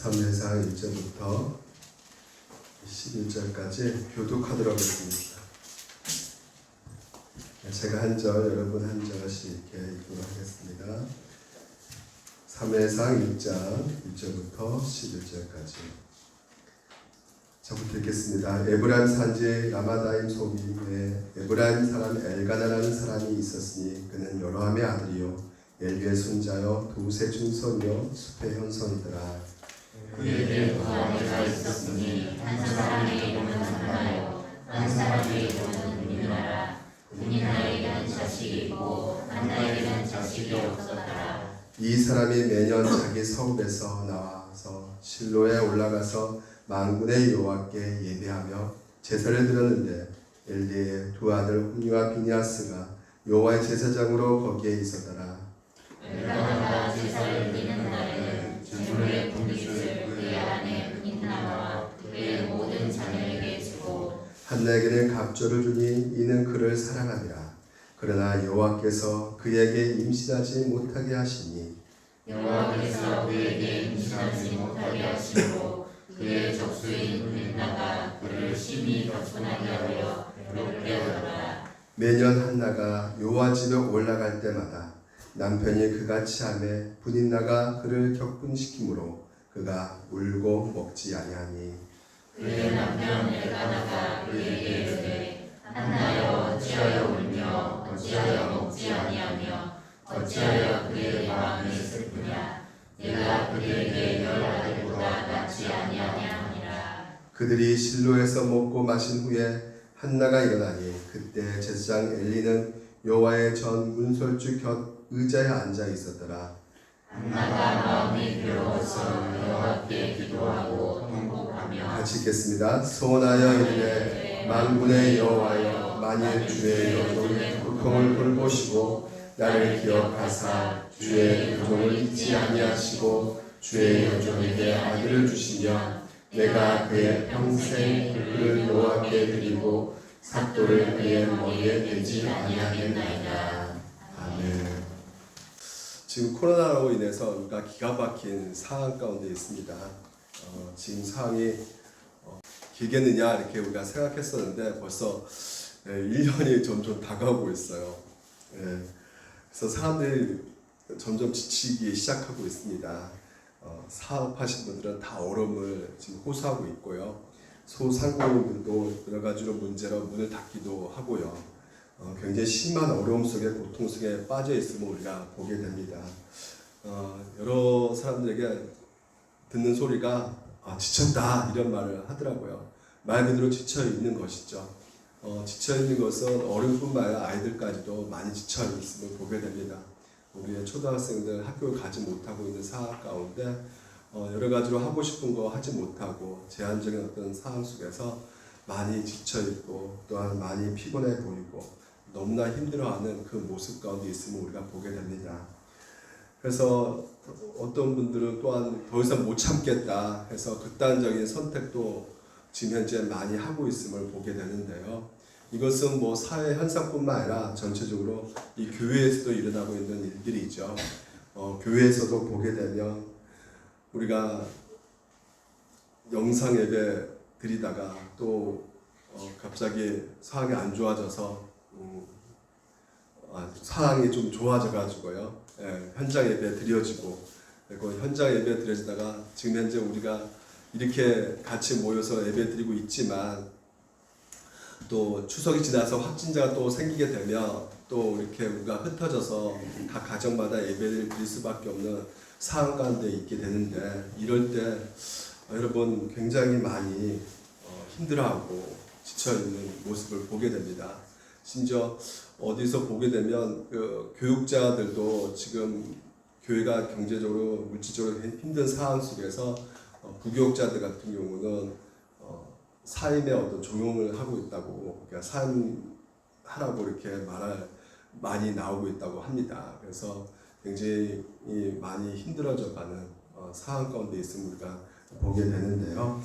3회상 1절부터 11절까지 교독하도록 하겠습니다. 제가 한 절, 여러분 한 절씩 이렇게 읽도록 하겠습니다. 3회상 1장 1절부터 11절까지 저부터 읽겠습니다. 에브라임 산지 라마다임 소비에 에브라임 사람 엘가나라는 사람이 있었으니 그는 여로함의 아들이요 엘비의 손자여 두세 중손이요 숲의 현손이더라. 그에게 두 아내가 있었으니 한 사람의 이름은 한나요 한 사람의 이름은 분이나라. 분이나에게는 자식이 있고 한나에게는 자식이 없었더라. 이 사람이 매년 자기 성읍에서 나와서 실로에 올라가서 만군의 여호와께 예배하며 제사를 드렸는데 엘리의 두 아들 홈니와 비니아스가 여호와의 제사장으로 거기에 있었더라. 엘가나가 제사를 드리는 날에는 제물의 분깃을 그의 아내 분이나와 그의 모든 자녀에게 주고 한나에게는 갑조를 주니 이는 그를 사랑하니라. 그러나 여호와께서 그에게 임신하지 못하게 하시니 여호와께서 그에게 임신하지 못하게 하시고 그의 적수인 분이나가 그를 심히 격분하게 하여 괴롭게 하더라. 매년 한나가 여호와 집에 올라갈 때마다 남편이 그같이 하매 분인나가 그를 격분시키므로 그가 울고 먹지 아니하니 그의 남편 엘가나가 그에게 이르되 한나여 어찌하여 울며 어찌하여 먹지 아니하며 어찌하여 그의 마음이 슬프냐. 내가 그에게 열 아들보다 낫지 아니하냐 하니라. 그들이 실로에서 먹고 마신 후에 한나가 일어나니 그때 제사장 엘리는 여호와의 전 문설주 곁 의자에 앉아 있었더라. 한나가 마음이 괴로워서 여호와께 기도하고 통곡하며 같이 읽겠습니다. 소원하여 이르되 만군의 여호와여 만일 주의 여종의 고통을 돌보시고 나를 기억하사 주의 여종을 잊지 아니하시고 주의 여종에게 아들을 주시면 내가 그의 평생 그를 여호와께 드리고 삭도를 그의 머리에 대지 아니하겠나이다. 아멘. 지금 코로나로 인해서 우리가 기가 막힌 상황 가운데 있습니다. 지금 상황이 길겠느냐 이렇게 우리가 생각했었는데 벌써 1년이 점점 다가오고 있어요. 그래서 사람들이 점점 지치기 시작하고 있습니다. 사업하신 분들은 다 어려움을 지금 호소하고 있고요. 소상공인들도 여러 가지로 문제로 문을 닫기도 하고요. 굉장히 심한 어려움 속에 고통 속에 빠져 있음을 우리가 보게 됩니다. 여러 사람들에게 듣는 소리가 지쳤다 이런 말을 하더라고요. 말 그대로 지쳐 있는 것이죠. 지쳐 있는 것은 어른뿐만 아니라 아이들까지도 많이 지쳐 있음을 보게 됩니다. 우리의 초등학생들 학교를 가지 못하고 있는 상황 가운데 여러 가지로 하고 싶은 거 하지 못하고 제한적인 어떤 상황 속에서 많이 지쳐 있고 또한 많이 피곤해 보이고 너무나 힘들어하는 그 모습 가운데 있음을 우리가 보게 됩니다. 그래서 어떤 분들은 또한 더 이상 못 참겠다 해서 극단적인 선택도 지금 현재 많이 하고 있음을 보게 되는데요. 이것은 뭐 사회 현상뿐만 아니라 전체적으로 이 교회에서도 일어나고 있는 일들이죠. 교회에서도 보게 되면 우리가 영상 예배 드리다가 또 갑자기 상황이 안 좋아져서 상황이 좀 좋아져 가지고요. 현장 예배 드려지고 그리고 현장 예배 드려지다가 지금 현재 우리가 이렇게 같이 모여서 예배 드리고 있지만 또 추석이 지나서 확진자가 또 생기게 되면 또 이렇게 우리가 흩어져서 각 가정마다 예배를 드릴 수밖에 없는 상황 가운데 있게 되는데 이럴 때 여러분 굉장히 많이 힘들어하고 지쳐있는 모습을 보게 됩니다. 심지어 어디서 보게 되면 그 교육자들도 지금 교회가 경제적으로 물질적으로 힘든 상황 속에서 부교육자들 같은 경우는 사임의 어떤 종용을 하고 있다고, 그러니까 사임하라고 이렇게 말할 많이 나오고 있다고 합니다. 그래서 굉장히 많이 힘들어져가는 상황 가운데 있음을 우리가 보게 되는데요.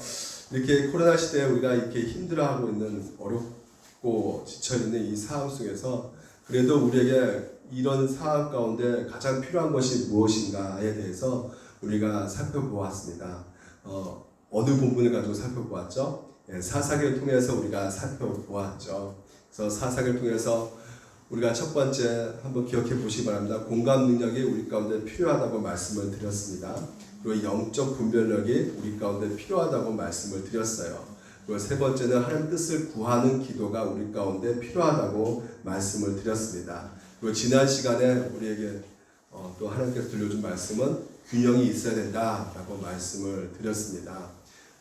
이렇게 코로나 시대에 우리가 이렇게 힘들어하고 있는 어렵고 지쳐있는 이 상황 속에서 그래도 우리에게 이런 상황 가운데 가장 필요한 것이 무엇인가에 대해서 우리가 살펴보았습니다. 어느 부분을 가지고 살펴보았죠? 사사기를 통해서 우리가 살펴보았죠. 그래서 사사기를 통해서 우리가 첫 번째 한번 기억해 보시기 바랍니다. 공감 능력이 우리 가운데 필요하다고 말씀을 드렸습니다. 그리고 영적 분별력이 우리 가운데 필요하다고 말씀을 드렸어요. 그리고 세 번째는 하나님 뜻을 구하는 기도가 우리 가운데 필요하다고 말씀을 드렸습니다. 그리고 지난 시간에 우리에게 또 하나님께서 들려준 말씀은 균형이 있어야 된다라고 말씀을 드렸습니다.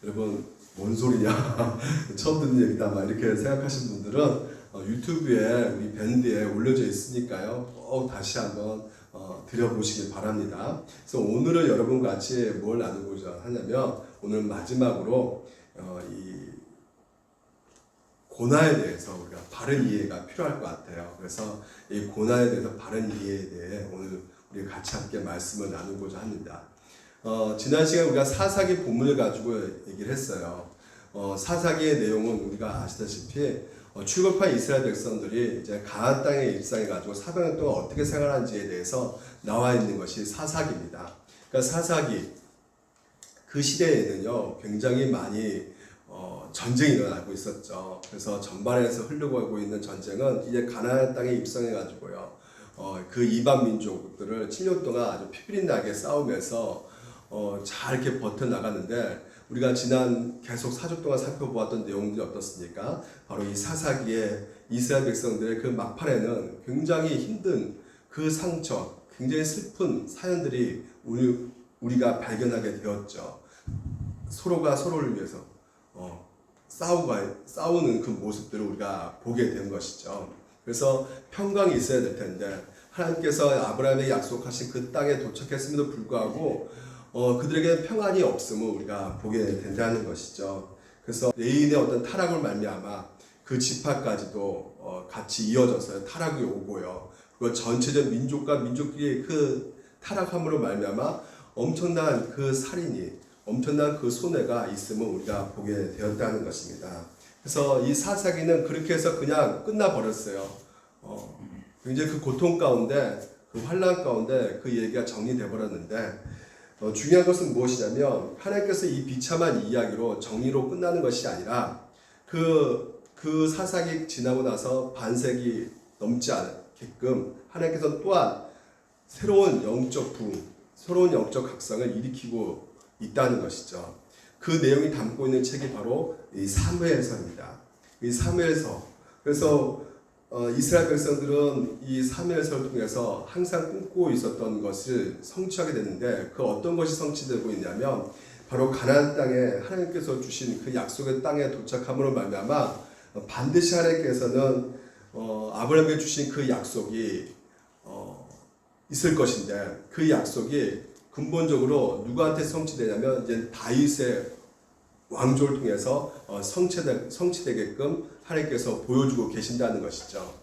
여러분 뭔 소리냐 처음 듣는 얘기다 막 이렇게 생각하신 분들은 유튜브에 우리 밴드에 올려져 있으니까요. 꼭 다시 한번 들여보시길 바랍니다. 그래서 오늘은 여러분과 같이 뭘 나누고자 하냐면 오늘 마지막으로 이 고난에 대해서 우리가 바른 이해가 필요할 것 같아요. 그래서 이 고난에 대해서 바른 이해에 대해 오늘 우리 같이 함께 말씀을 나누고자 합니다. 지난 시간에 우리가 사사기 본문을 가지고 얘기를 했어요. 사사기의 내용은 우리가 아시다시피 출국한 이스라엘 백성들이 이제 가나안 땅에 입성해 가지고 400년 동안 어떻게 생활하는지에 대해서 나와 있는 것이 사사기입니다. 그러니까 사사기 그 시대에는요 굉장히 많이 전쟁이 일어나고 있었죠. 그래서 전반에서 흘러가고 있는 전쟁은 이제 가나안 땅에 입성해 가지고요 그 이방 민족들을 7년 동안 아주 피비린나게 싸우면서 잘 이렇게 버텨 나가는데 우리가 지난 계속 4주 동안 살펴보았던 내용들이 어떻습니까? 바로 이 사사기에 이스라엘 백성들의 그 막판에는 굉장히 힘든 그 상처, 굉장히 슬픈 사연들이 우리가 발견하게 되었죠. 서로가 서로를 위해서 싸우는 그 모습들을 우리가 보게 된 것이죠. 그래서 평강이 있어야 될 텐데 하나님께서 아브라함에게 약속하신 그 땅에 도착했음에도 불구하고 그들에게 평안이 없음을 우리가 보게 된다는 것이죠. 그래서 레인의 어떤 타락을 말미암아 그 지파까지도 같이 이어져서 타락이 오고요. 그리고 전체적 민족과 민족끼리 그 타락함으로 말미암아 엄청난 그 살인이 엄청난 그 손해가 있음을 우리가 보게 되었다는 것입니다. 그래서 이 사사기는 그렇게 해서 그냥 끝나버렸어요. 굉장히 그 고통 가운데 그 환난 가운데 그 얘기가 정리돼 버렸는데 중요한 것은 무엇이냐면 하나님께서 이 비참한 이야기로 정리로 끝나는 것이 아니라 그 사사기 지나고 나서 반세기 넘지 않게끔 하나님께서 또한 새로운 영적 부흥, 새로운 영적 각성을 일으키고 있다는 것이죠. 그 내용이 담고 있는 책이 바로 이 사무엘서입니다. 이 사무엘서. 그래서 이스라엘 백성들은 이 사무엘서를 통해서 항상 꿈꾸고 있었던 것을 성취하게 됐는데 그 어떤 것이 성취되고 있냐면 바로 가나안 땅에 하나님께서 주신 그 약속의 땅에 도착함으로 말미암아 반드시 하나님께서는 아브라함에게 주신 그 약속이 있을 것인데 그 약속이 근본적으로 누구한테 성취되냐면 이제 다윗의 왕조를 통해서 성취되게끔 하나님께서 보여주고 계신다는 것이죠.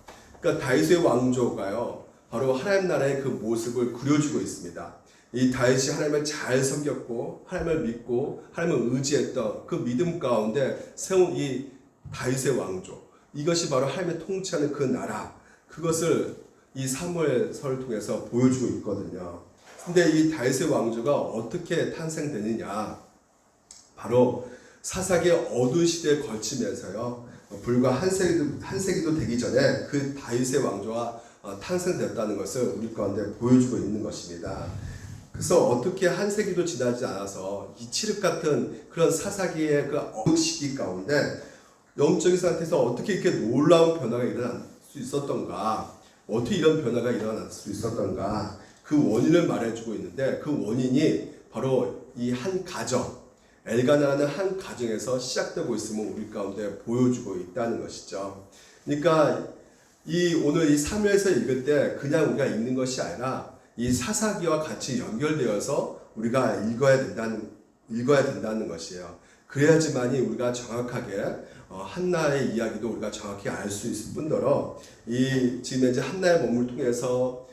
그러니까 다윗의 왕조가요 바로 하나님 나라의 그 모습을 그려주고 있습니다. 이 다윗이 하나님을 잘 섬겼고 하나님을 믿고 하나님을 의지했던 그 믿음 가운데 세운 이 다윗의 왕조, 이것이 바로 하나님의 통치하는 그 나라, 그것을 이 사무엘서를 통해서 보여주고 있거든요. 근데 이 다윗의 왕조가 어떻게 탄생되느냐, 바로 사사기의 어두운 시대에 걸치면서요 불과 한 세기도 되기 전에 그 다윗의 왕조가 탄생됐다는 것을 우리 가운데 보여주고 있는 것입니다. 그래서 어떻게 한 세기도 지나지 않아서 이 칠흑 같은 그런 사사기의 그 어두운 시기 가운데 영적인 상태에서 어떻게 이렇게 놀라운 변화가 일어날 수 있었던가, 어떻게 이런 변화가 일어날 수 있었던가, 그 원인을 말해주고 있는데 그 원인이 바로 이 한 가정, 엘가나라는 한 가정에서 시작되고 있음을 우리 가운데 보여주고 있다는 것이죠. 그러니까 오늘 이 사무엘서 읽을 때 그냥 우리가 읽는 것이 아니라 이 사사기와 같이 연결되어서 우리가 읽어야 된다는 것이에요. 그래야지만이 우리가 정확하게 한나의 이야기도 우리가 정확히 알 수 있을 뿐더러 지금 이제 한나의 몸을 통해서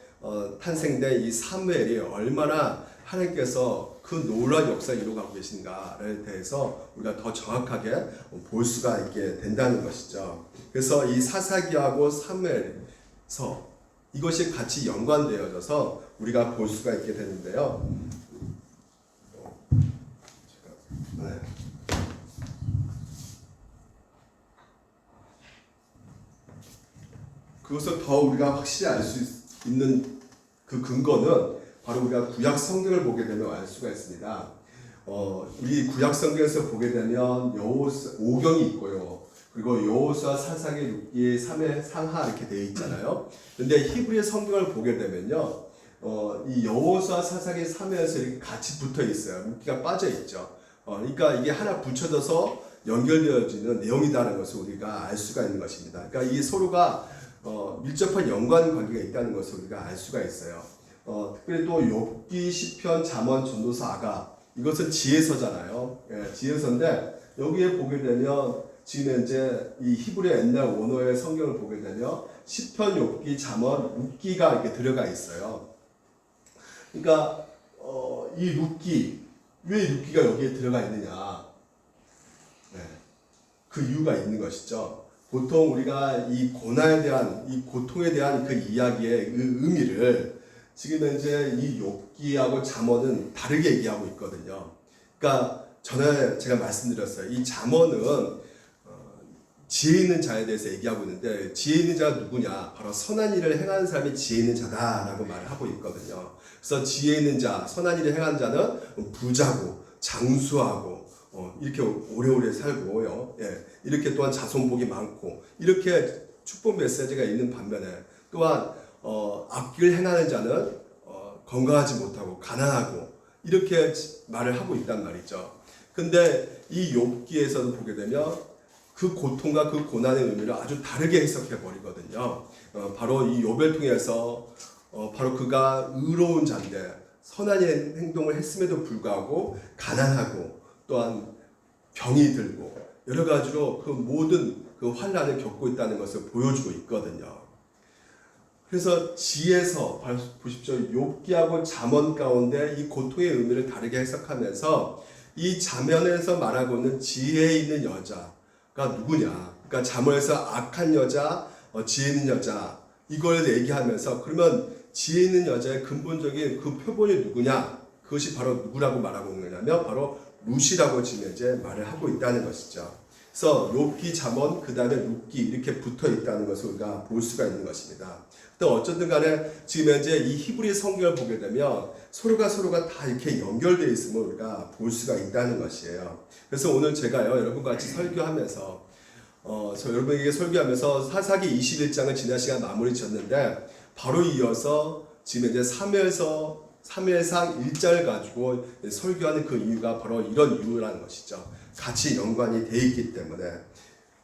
탄생된 이 사무엘이 얼마나 하나님께서 그 놀라운 역사를 이루어가고 계신가에 대해서 우리가 더 정확하게 볼 수가 있게 된다는 것이죠. 그래서 이 사사기하고 사무엘서 이것이 같이 연관되어져서 우리가 볼 수가 있게 되는데요. 네. 그것을 더 우리가 확실히 알 수 있는 그 근거는 바로 우리가 구약 성경을 보게 되면 알 수가 있습니다. 우리 구약 성경에서 보게 되면 여호수아 5경이 있고요. 그리고 여호수아 사사기 6기 3회 상하 이렇게 되어 있잖아요. 근데 히브리 성경을 보게 되면요. 이 여호수아 사사기 3회에서 이렇게 같이 붙어 있어요. 묶기가 빠져 있죠. 그러니까 이게 하나 붙여져서 연결되어지는 내용이라는 것을 우리가 알 수가 있는 것입니다. 그러니까 이 서로가 밀접한 연관 관계가 있다는 것을 우리가 알 수가 있어요. 특별히 또 욥기, 시편, 잠언, 전도서, 아가 이것은 지혜서잖아요. 예, 지혜서인데 여기에 보게 되면 지금 현재 이 히브리 옛날 원어의 성경을 보게 되면 시편, 욥기, 잠언, 룻기가 이렇게 들어가 있어요. 그러니까 이 룻기 왜 룻기가 여기에 들어가 있느냐? 네, 그 이유가 있는 것이죠. 보통 우리가 이 고난에 대한 이 고통에 대한 그 이야기의 그 의미를 지금 현재 이 욥기하고 잠언은 다르게 얘기하고 있거든요. 그러니까 전에 제가 말씀드렸어요. 이 잠언은 지혜 있는 자에 대해서 얘기하고 있는데 지혜 있는 자가 누구냐? 바로 선한 일을 행하는 사람이 지혜 있는 자다라고 말을 하고 있거든요. 그래서 지혜 있는 자, 선한 일을 행하는 자는 부자고 장수하고 이렇게 오래오래 살고요. 예, 이렇게 또한 자손복이 많고 이렇게 축복 메시지가 있는 반면에 또한 악기를 행하는 자는 건강하지 못하고 가난하고 이렇게 말을 하고 있단 말이죠. 근데 이 욥기에서는 보게 되면 그 고통과 그 고난의 의미를 아주 다르게 해석해 버리거든요. 바로 이 욥을 통해서 바로 그가 의로운 자인데 선한 행동을 했음에도 불구하고 가난하고 또한 병이 들고 여러 가지로 그 모든 그 환난을 겪고 있다는 것을 보여주고 있거든요. 그래서 지혜서 보십시오. 욥기하고 잠언 가운데 이 고통의 의미를 다르게 해석하면서 이 잠언에서 말하고 있는 지혜 있는 여자가 누구냐? 그러니까 잠언에서 악한 여자, 지혜 있는 여자 이걸 얘기하면서 그러면 지혜 있는 여자의 근본적인 그 표본이 누구냐? 그것이 바로 누구라고 말하고 있는 거냐면 바로 룻이라고 지금 이제 말을 하고 있다는 것이죠. 그래서 욥기, 잠언, 그 다음에 룻기 이렇게 붙어 있다는 것을 우리가 볼 수가 있는 것입니다. 또 어쨌든 간에 지금 현재 이 히브리 성경을 보게 되면 서로가 다 이렇게 연결되어 있음을 우리가 볼 수가 있다는 것이에요. 그래서 오늘 제가요 여러분과 같이 설교하면서 저 여러분에게 설교하면서 사사기 21장을 지난 시간 마무리 지었는데 바로 이어서 지금 이제 사무엘상 1장을 가지고 설교하는 그 이유가 바로 이런 이유라는 것이죠. 같이 연관이 되어 있기 때문에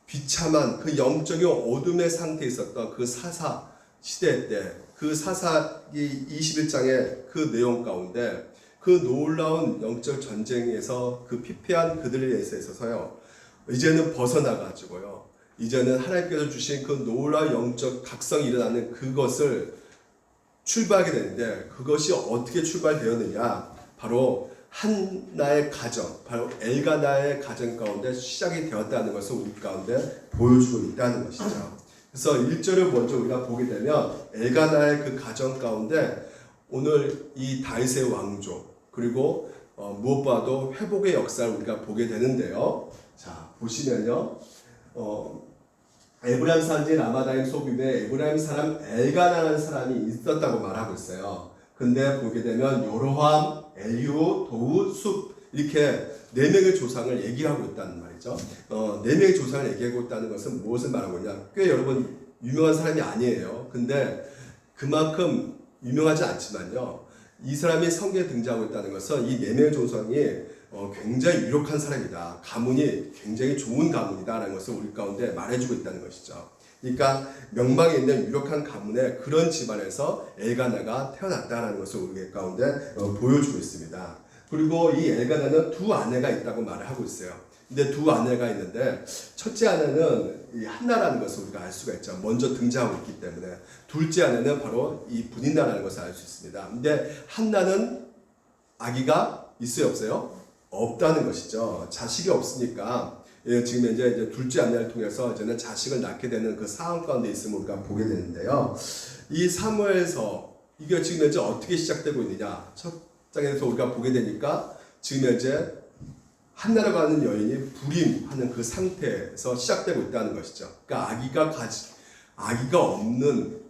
비참한 그 영적인 어둠의 상태에 있었던 그 사사 시대 때 그 사사기 21장의 그 내용 가운데 그 놀라운 영적 전쟁에서 그 피폐한 그들에 있어서요 이제는 벗어나가지고요 이제는 하나님께서 주신 그 놀라운 영적 각성이 일어나는 그것을 출발하게 되는데 그것이 어떻게 출발되었느냐 바로 한나의 가정 바로 엘가나의 가정 가운데 시작이 되었다는 것을 우리 가운데 보여주고 있다는 것이죠. 그래서 1절을 먼저 우리가 보게 되면 엘가나의 그 가정 가운데 오늘 이 다윗의 왕족 그리고 무엇보다도 회복의 역사를 우리가 보게 되는데요. 자 보시면요. 에브라임 산지 라마다임 소빔에 에브라임 사람 엘가나라는 사람이 있었다고 말하고 있어요. 근데 보게 되면 여로함, 엘리후, 도우, 숲 이렇게 4명의 조상을 얘기하고 있다는 말이죠. 4명의 조상을 얘기하고 있다는 것은 무엇을 말하고 있냐? 꽤 여러분 유명한 사람이 아니에요. 근데 그만큼 유명하지 않지만요. 이 사람이 성경에 등장하고 있다는 것은 이 4명의 조상이 굉장히 유력한 사람이다. 가문이 굉장히 좋은 가문이다라는 것을 우리 가운데 말해주고 있다는 것이죠. 그러니까 명망에 있는 유력한 가문의 그런 집안에서 엘가나가 태어났다는 것을 우리 가운데 보여주고 있습니다. 그리고 이 엘가나는 2 아내가 있다고 말을 하고 있어요. 근데 2 아내가 있는데 첫째 아내는 이 한나라는 것을 우리가 알 수가 있죠. 먼저 등장하고 있기 때문에 둘째 아내는 바로 이 분인나라는 것을 알 수 있습니다. 근데 한나는 아기가 있어요, 없어요? 없다는 것이죠. 자식이 없으니까 지금 이제 둘째 아내를 통해서 이제는 자식을 낳게 되는 그 상황 가운데 있음을 우리가 보게 되는데요. 이 사무엘서 이게 지금 현재 어떻게 시작되고 있느냐? 첫 장에서 우리가 보게 되니까 지금 현재 한나라고 하는 여인이 불임하는 그 상태에서 시작되고 있다는 것이죠. 그러니까 아기가 없는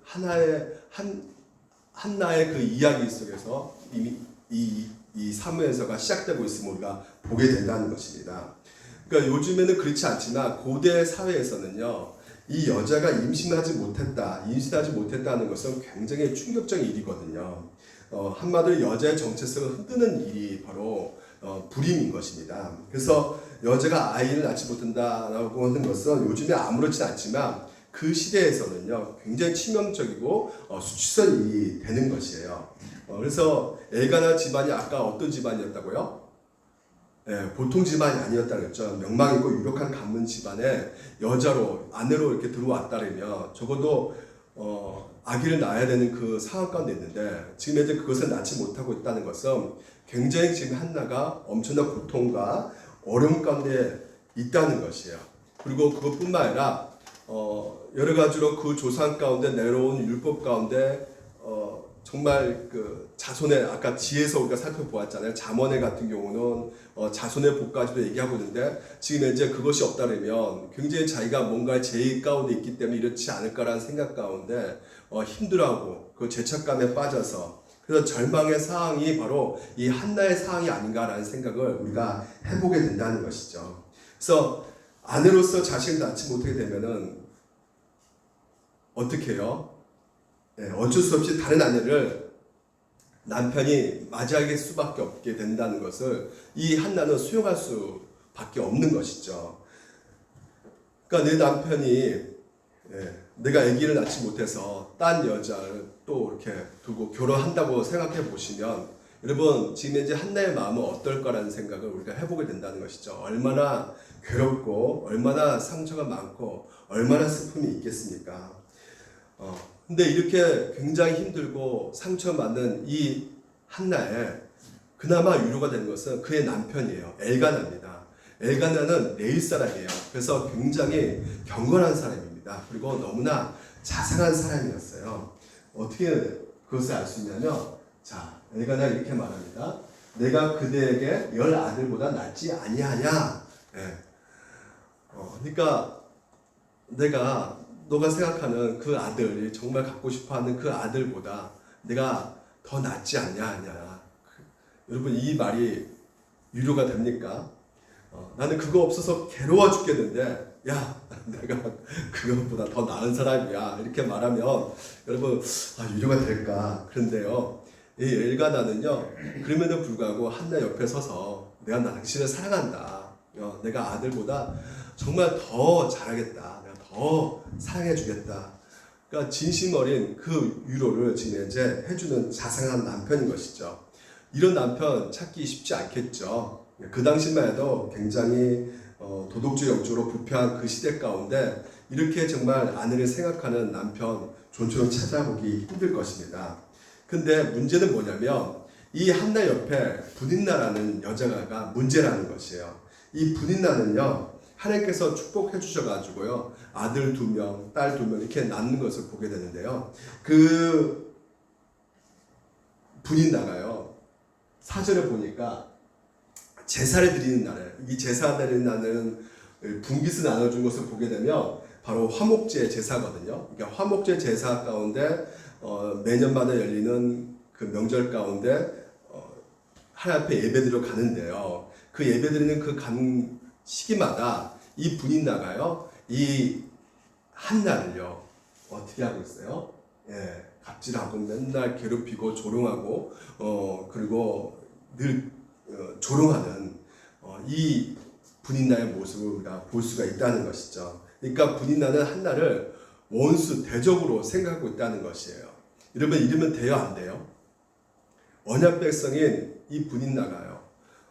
한나의 그 이야기 속에서 이미 이 사무엘서가 시작되고 있음을 우리가 보게 된다는 것입니다. 그러니까 요즘에는 그렇지 않지만 고대 사회에서는요, 이 여자가 임신하지 못했다는 것은 굉장히 충격적인 일이거든요. 한마디로 여자의 정체성을 흔드는 일이 바로 불임인 것입니다. 그래서 여자가 아이를 낳지 못한다라고 하는 것은 요즘에 아무렇지 않지만 그 시대에서는요 굉장히 치명적이고 수치스러운 일이 되는 것이에요. 그래서 엘가나 집안이 아까 어떤 집안이었다고요? 보통 집안이 아니었다고 했죠. 명망 있고 유력한 가문 집안에 여자로 아내로 이렇게 들어왔다면 적어도 아기를 낳아야 되는 그 상황 가운데 있는데 지금 이제 그것을 낳지 못하고 있다는 것은 굉장히 지금 한나가 엄청난 고통과 어려움 가운데 있다는 것이에요. 그리고 그것뿐만 아니라 여러 가지로 그 조상 가운데 내려온 율법 가운데 정말 그 자손의 아까 지혜서 우리가 살펴보았잖아요. 잠언의 같은 경우는 자손의 복까지도 얘기하고 있는데 지금 이제 그것이 없다면 굉장히 자기가 뭔가 죄의 가운데 있기 때문에 이렇지 않을까라는 생각 가운데 힘들어하고 그 죄책감에 빠져서 그래서 절망의 상황이 바로 이 한나의 상황이 아닌가라는 생각을 우리가 해보게 된다는 것이죠. 그래서 아내로서 자식을 낳지 못하게 되면은 어떻게 해요? 어쩔 수 없이 다른 아내를 남편이 맞이할 수밖에 없게 된다는 것을 이 한나는 수용할 수밖에 없는 것이죠. 그러니까 내 남편이 내가 아기를 낳지 못해서 딴 여자를 또 이렇게 두고 결혼한다고 생각해 보시면 여러분 지금 이제 한나의 마음은 어떨 거라는 생각을 우리가 해보게 된다는 것이죠. 얼마나 괴롭고 얼마나 상처가 많고 얼마나 슬픔이 있겠습니까? 근데 이렇게 굉장히 힘들고 상처받는 이 한나에 그나마 위로가 되는 것은 그의 남편이에요. 엘가나입니다. 엘가나는 레위 사람이에요. 그래서 굉장히 경건한 사람입니다. 그리고 너무나 자상한 사람이었어요. 어떻게 그것을 알 수 있냐면, 자, 엘가나 이렇게 말합니다. 내가 그대에게 10 아들보다 낫지 아니하냐. 그러니까 너가 생각하는 그 아들이 정말 갖고 싶어하는 그 아들보다 내가 더 낫지 않냐. 여러분 이 말이 위로가 됩니까? 나는 그거 없어서 괴로워 죽겠는데 야 내가 그것보다 더 나은 사람이야 이렇게 말하면 여러분 위로가 될까? 그런데요 이 엘가나는요 그럼에도 불구하고 한나 옆에 서서 내가 당신을 사랑한다. 내가 아들보다 정말 더 잘하겠다. 더 사랑해주겠다. 그러니까 진심 어린 그 위로를 지금 이제 해주는 자상한 남편인 것이죠. 이런 남편 찾기 쉽지 않겠죠. 그 당시만 해도 굉장히 도덕적 영적으로 부패한 그 시대 가운데 이렇게 정말 아내를 생각하는 남편 좀처럼 찾아보기 힘들 것입니다. 근데 문제는 뭐냐면 이 한나 옆에 분인나라는 여자가 문제라는 것이에요. 이 분인나는요 하나님께서 축복해 주셔가지고요 아들 2명, 딸 2명 이렇게 낳는 것을 보게 되는데요. 그 분인나가요 사절에 보니까 제사를 드리는 날에 이 제사 드리는 날은 분깃을 나눠준 것을 보게 되면 바로 화목제 제사거든요. 그러니까 화목제 제사 가운데 매년마다 열리는 그 명절 가운데 하나님 앞에 예배드리러 가는데요. 그 예배드리는 그 간 시기마다 이 분인나가요 이 한나를요 어떻게 하고 있어요? 갑질하고 맨날 괴롭히고 조롱하고 그리고 늘 조롱하는 이 분인나의 모습을 우리가 볼 수가 있다는 것이죠. 그러니까 분인나는 한나를 원수 대적으로 생각하고 있다는 것이에요. 여러분 이러면 돼요 안 돼요? 언약 백성인 이 분인나가요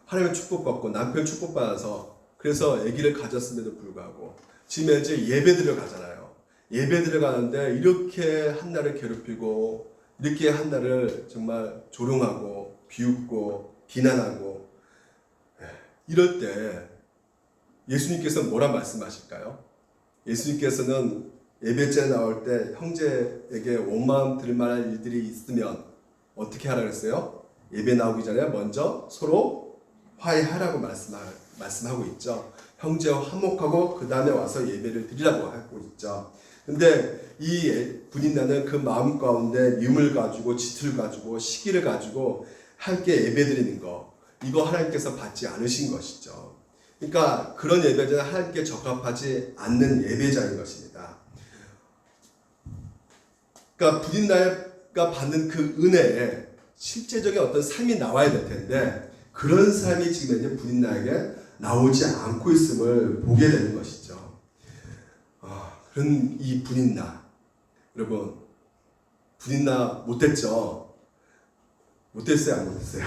하나님의 축복받고 남편 축복받아서 그래서 아기를 가졌음에도 불구하고 지금 이제 예배드려 가잖아요. 예배드려 가는데 이렇게 한나를 괴롭히고 이렇게 한나를 정말 조롱하고 비웃고 비난하고 이럴 때 예수님께서는 뭐라 말씀하실까요? 예수님께서는 예배자에 나올 때 형제에게 온 마음 들을 만한 일들이 있으면 어떻게 하라 그랬어요? 예배 나오기 전에 먼저 서로 화해하라고 말씀하고 있죠. 형제와 화목하고 그 다음에 와서 예배를 드리라고 하고 있죠. 근데 이 분인나는 그 마음 가운데 미움을 가지고 질투를 가지고 시기를 가지고 함께 예배드리는 거, 이거 하나님께서 받지 않으신 것이죠. 그러니까 그런 예배자는 하나님께 적합하지 않는 예배자인 것입니다. 그러니까 분인나가 받는 그 은혜에 실제적인 어떤 삶이 나와야 될 텐데 그런 삶이 지금 이제 분인나에게 나오지 않고 있음을 보게 되는 것이죠. 그런 이 분인나, 여러분 분인나 못됐죠? 못됐어요? 안 못됐어요?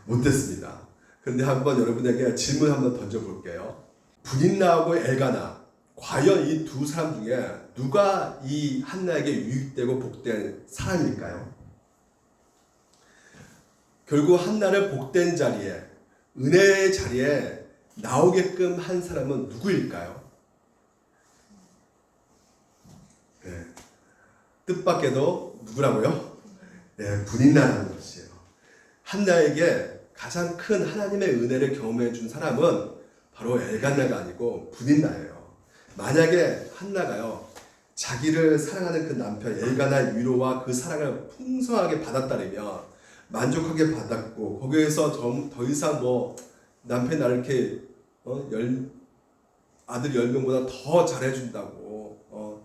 못됐습니다. 그런데 한번 여러분에게 질문 한번 던져볼게요. 분인나하고 엘가나, 과연 이 두 사람 중에 누가 이 한나에게 유익되고 복된 사람일까요? 결국 한나를 복된 자리에, 은혜의 자리에 나오게끔 한 사람은 누구일까요? 네. 뜻밖에도 누구라고요? 네, 분인나라는 것이에요. 한나에게 가장 큰 하나님의 은혜를 경험해 준 사람은 바로 엘가나가 아니고 분인나예요. 만약에 한나가요, 자기를 사랑하는 그 남편 엘가나의 위로와 그 사랑을 풍성하게 받았다면, 만족하게 받았고 거기에서 더 이상 뭐 남편이 나를 이렇게 아들 10명보다 더 잘해준다고,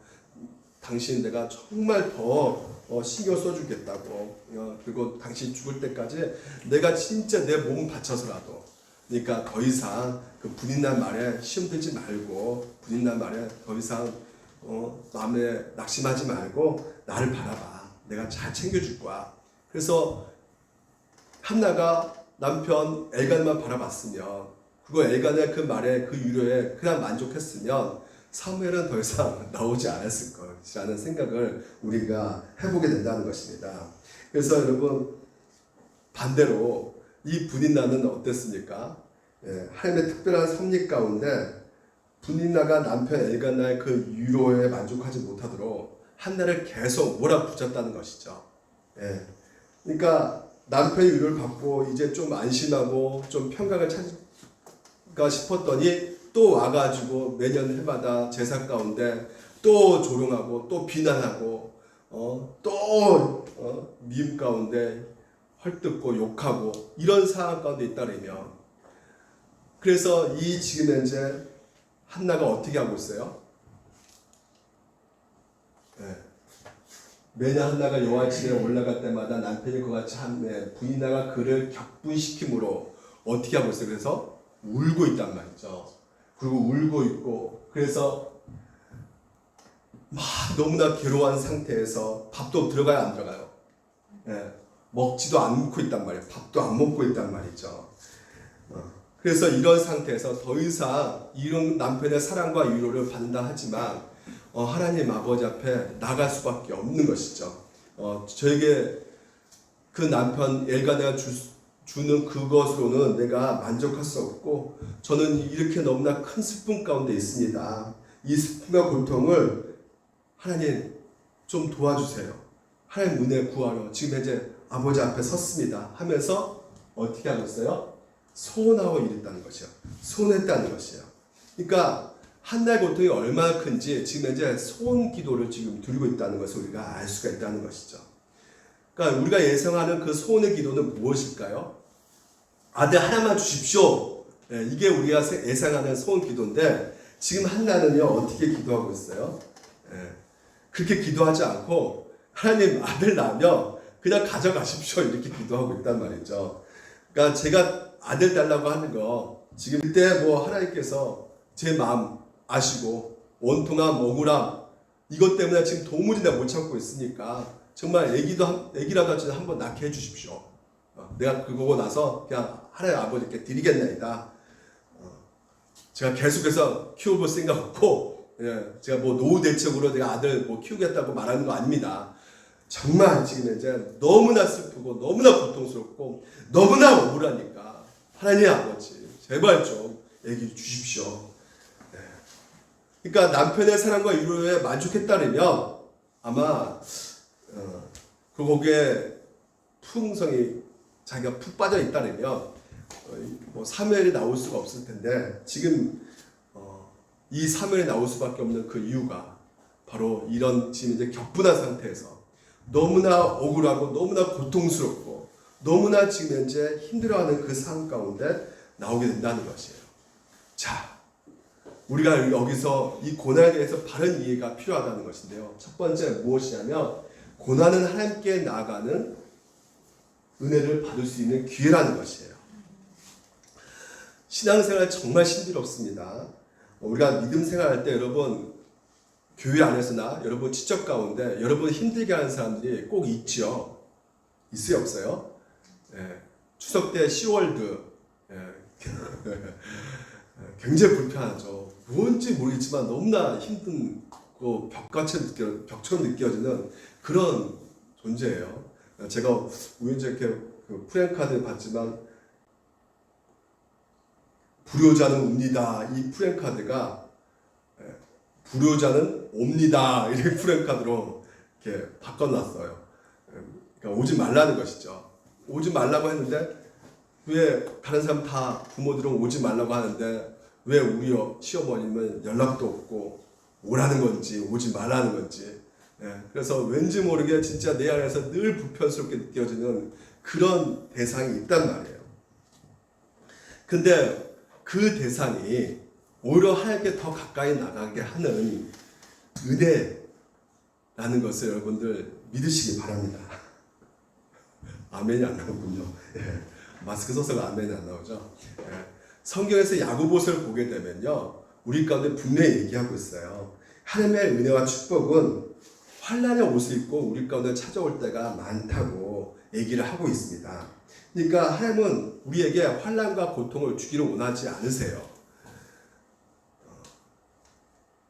당신 내가 정말 더 신경 써주겠다고, 그리고 당신 죽을 때까지 내가 진짜 내 몸 바쳐서라도, 그러니까 더 이상 그 분인난 말에 시험들지 말고, 분인난 말에 더 이상 마음에 낙심하지 말고 나를 바라봐, 내가 잘 챙겨줄 거야. 그래서 한나가 남편 엘간만 바라봤으면, 그리고 엘간의 그 말에 그 위로에 그냥 만족했으면 사무엘은 더 이상 나오지 않았을 것이라는 생각을 우리가 해보게 된다는 것입니다. 그래서 여러분, 반대로 이 분인나는 어땠습니까? 하나님의 특별한 섭리 가운데 분인나가 남편 엘간나의 그 위로에 만족하지 못하도록 한나를 계속 몰아붙였다는 것이죠. 그러니까 남편의 위로를 받고 이제 좀 안심하고 좀 평강을 찾을까 싶었더니 또 와가지고 매년 해마다 제사 가운데 또 조롱하고 또 비난하고 또 미움 가운데 헐뜯고 욕하고 이런 상황 가운데 있다면, 그래서 이 지금 현재 한나가 어떻게 하고 있어요? 매년 한나가 여호와 집에 올라갈 때마다 남편이 그와 같이 하매 분인나가 그를 격분시킴으로 어떻게 하고 있어요? 그래서 울고 있단 말이죠. 그리고 울고 있고, 그래서 막 너무나 괴로워한 상태에서 밥도 들어가요, 안 들어가요? 먹지도 않고 있단 말이에요. 밥도 안 먹고 있단 말이죠. 그래서 이런 상태에서 더 이상 이런 남편의 사랑과 위로를 받는다 하지만 하나님 아버지 앞에 나갈 수밖에 없는 것이죠. 저에게 그 남편 엘가나가 주는 그것으로는 내가 만족할 수 없고, 저는 이렇게 너무나 큰 슬픔 가운데 있습니다. 이 슬픔과 고통을 하나님 좀 도와주세요. 하나님 은혜 구하러 지금 이제 아버지 앞에 섰습니다 하면서 어떻게 하고 있어요? 소원하고 이랬다는 것이요. 소원했다는 것이요. 그러니까 한나의 고통이 얼마나 큰지 지금 이제 소원 기도를 지금 드리고 있다는 것을 우리가 알 수가 있다는 것이죠. 그러니까 우리가 예상하는 그 소원의 기도는 무엇일까요? 아들 하나만 주십시오. 이게 우리가 예상하는 소원 기도인데, 지금 한나는요 어떻게 기도하고 있어요? 그렇게 기도하지 않고 하나님 아들 낳으면 그냥 가져가십시오 이렇게 기도하고 있단 말이죠. 그러니까 제가 아들 달라고 하는 거, 지금 그때 뭐 하나님께서 제 마음 아시고 원통함, 억울함 이것 때문에 지금 도무지 못 참고 있으니까 정말 애기라도 한번 낳게 해주십시오. 내가 그거고 나서 그냥 하나님 아버지께 드리겠나이다. 제가 계속해서 키워볼 생각 없고, 제가 뭐 노후 대책으로 내가 아들 뭐 키우겠다고 말하는 거 아닙니다. 정말 지금 이제 너무나 슬프고 너무나 고통스럽고 너무나 억울하니까 하나님 아버지 제발 좀 애기 주십시오. 그러니까 남편의 사랑과 위로에 만족했다면 아마 그 거기에 풍성이 자기가 푹 빠져 있다면 뭐 사무엘이 나올 수가 없을 텐데 지금 이 사무엘이 나올 수밖에 없는 그 이유가 바로 이런 지금 이제 격분한 상태에서 너무나 억울하고 너무나 고통스럽고 너무나 지금 현재 힘들어하는 그 상황 가운데 나오게 된다는 것이에요. 자, 우리가 여기서 이 고난에 대해서 바른 이해가 필요하다는 것인데요. 첫 번째 무엇이냐면 고난은 하나님께 나아가는 은혜를 받을 수 있는 기회라는 것이에요. 신앙생활 정말 신비롭습니다. 우리가 믿음 생활할 때 여러분 교회 안에서나 여러분 지적 가운데 여러분 힘들게 하는 사람들이 꼭 있죠. 있어요, 없어요? 예. 추석 때 시월드 굉장히 불편하죠. 뭔지 모르겠지만 너무나 힘든 벽처럼 느껴지는 그런 존재예요. 제가 우연히 이렇게 그 프랭카드 봤지만 불효자는 옵니다. 이 프랭카드가 불효자는 옵니다. 이 프랭카드로 이렇게 바꿔놨어요. 그러니까 오지 말라는 것이죠. 오지 말라고 했는데 왜 다른 사람 다 부모들은 오지 말라고 하는데 왜 우리 시어머님은 연락도 없고 오라는 건지 오지 말라는 건지. 그래서 왠지 모르게 진짜 내 안에서 늘 불편스럽게 느껴지는 그런 대상이 있단 말이에요. 근데 그 대상이 오히려 하나님께 더 가까이 나가게 하는 은혜라는 것을 여러분들 믿으시기 바랍니다. 아멘이 안 나오군요. 마스크 써서 아멘이 안 나오죠. 성경에서 야고보서를 보게 되면요, 우리 가운데 분명히 얘기하고 있어요. 하나님의 은혜와 축복은 환난의 옷을 입고 우리 가운데 찾아올 때가 많다고 얘기를 하고 있습니다. 그러니까 하나님은 우리에게 환난과 고통을 주기를 원하지 않으세요.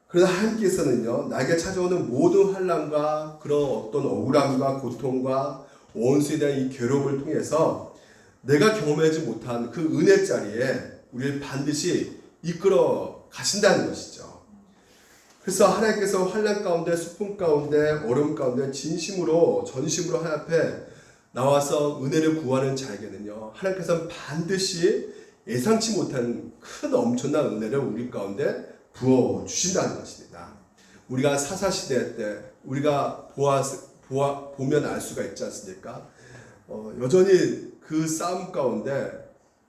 그래서 하나님께서는요, 나에게 찾아오는 모든 환난과 그런 어떤 억울함과 고통과 원수에 대한 이 괴로움을 통해서 내가 경험하지 못한 그 은혜 자리에 우리를 반드시 이끌어 가신다는 것이죠. 그래서 하나님께서 환난 가운데, 슬픔 가운데, 어려움 가운데 진심으로 전심으로 하나님 앞에 나와서 은혜를 구하는 자에게는요, 하나님께서는 반드시 예상치 못한 큰 엄청난 은혜를 우리 가운데 부어 주신다는 것입니다. 우리가 사사시대 때 우리가 보면 알 수가 있지 않습니까? 여전히 그 싸움 가운데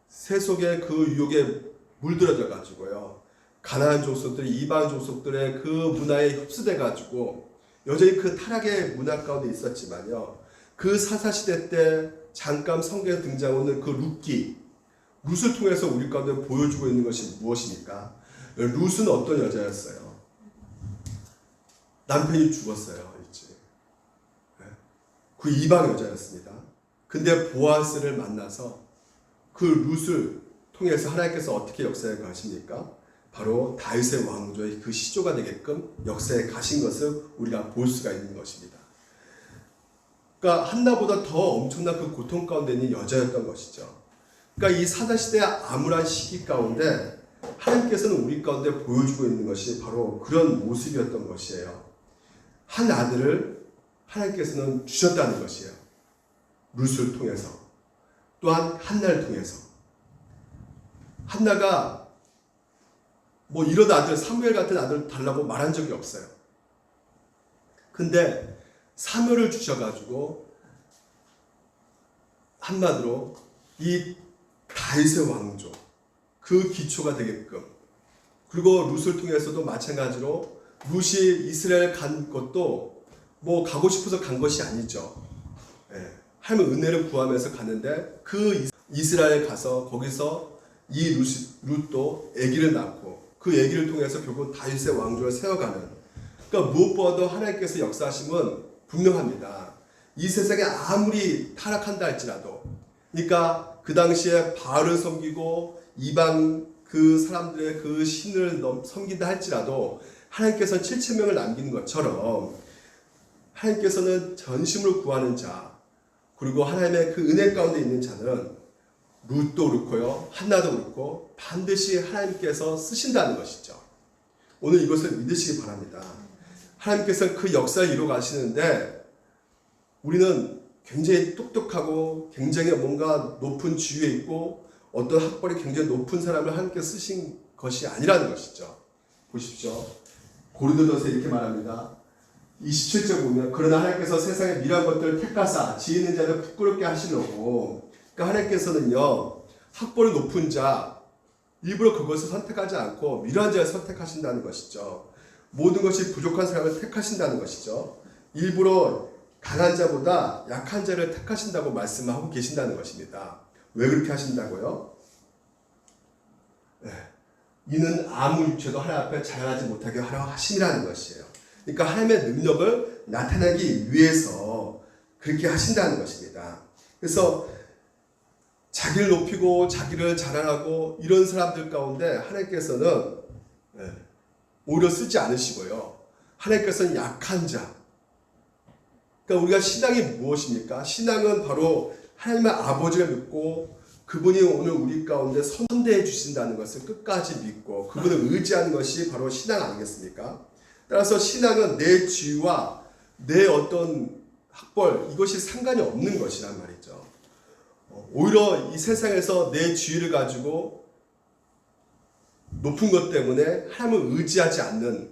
세속의 그 유혹에 물들어져 가지고요, 가나안 족속들이 이방 족속들의 그 문화에 흡수돼 가지고 여전히 그 타락의 문화 가운데 있었지만요, 그 사사시대 때 잠깐 성경에 등장하는 그 룻을 통해서 우리 가운데 보여주고 있는 것이 무엇입니까? 룻은 어떤 여자였어요? 남편이 죽었어요. 그 이방 여자였습니다. 근데 보아스를 만나서 그 룻을 통해서 하나님께서 어떻게 역사에 가십니까? 바로 다윗의 왕조의 그 시조가 되게끔 역사에 가신 것을 우리가 볼 수가 있는 것입니다. 그러니까 한나보다 더 엄청난 그 고통 가운데 있는 여자였던 것이죠. 그러니까 이 사사시대의 암울한 시기 가운데 하나님께서는 우리 가운데 보여주고 있는 것이 바로 그런 모습이었던 것이에요. 한 아들을 하나님께서는 주셨다는 것이에요. 룻을 통해서, 또한 한나를 통해서. 한나가 뭐 이런 아들, 사무엘 같은 아들 달라고 말한 적이 없어요. 근데 사무엘을 주셔가지고 한마디로 이 다윗의 왕조, 그 기초가 되게끔, 그리고 룻을 통해서도 마찬가지로 룻이 이스라엘 간 것도 뭐 가고 싶어서 간 것이 아니죠. 하나님의 은혜를 구하면서 갔는데 그 이스라엘 가서 거기서 이 룻도 아기를 낳고 그 아기를 통해서 결국 다윗의 왕조를 세워가는, 그러니까 무엇보다도 하나님께서 역사하심은 분명합니다. 이 세상에 아무리 타락한다 할지라도, 그러니까 그 당시에 바알을 섬기고 이방 그 사람들의 그 신을 섬긴다 할지라도 하나님께서는 7,000명을 남기는 것처럼 하나님께서는 전심으로 구하는 자, 그리고 하나님의 그 은혜 가운데 있는 자는 룻도 그렇고요, 한나도 그렇고 반드시 하나님께서 쓰신다는 것이죠. 오늘 이것을 믿으시기 바랍니다. 하나님께서 그 역사를 이루어 가시는데 우리는 굉장히 똑똑하고 굉장히 뭔가 높은 지위에 있고 어떤 학벌이 굉장히 높은 사람을 하나님께 쓰신 것이 아니라는 것이죠. 보십시오. 고린도전서 이렇게 말합니다. 27절 보면 그러나 하나님께서 세상의 미련한 것들을 택하사 지혜 있는 자를 부끄럽게 하시려고, 그러니까 하나님께서는요 학벌이 높은 자 일부러 그것을 선택하지 않고 미련한 자를 선택하신다는 것이죠. 모든 것이 부족한 사람을 택하신다는 것이죠. 일부러 강한 자보다 약한 자를 택하신다고 말씀하고 계신다는 것입니다. 왜 그렇게 하신다고요? 네. 이는 아무 육체도 하나님 앞에 자랑하지 못하게 하려 하심이라는 것이에요. 그러니까 하나님의 능력을 나타내기 위해서 그렇게 하신다는 것입니다. 그래서 자기를 높이고 자기를 자랑하고 이런 사람들 가운데 하나님께서는 오히려 쓰지 않으시고요. 하나님께서는 약한 자. 그러니까 우리가 신앙이 무엇입니까? 신앙은 바로 하나님의 아버지를 믿고 그분이 오늘 우리 가운데 선대해 주신다는 것을 끝까지 믿고 그분을 의지하는 것이 바로 신앙 아니겠습니까? 따라서 신앙은 내 지위와 내 어떤 학벌 이것이 상관이 없는 것이란 말이죠. 오히려 이 세상에서 내 지위를 가지고 높은 것 때문에 하나님을 의지하지 않는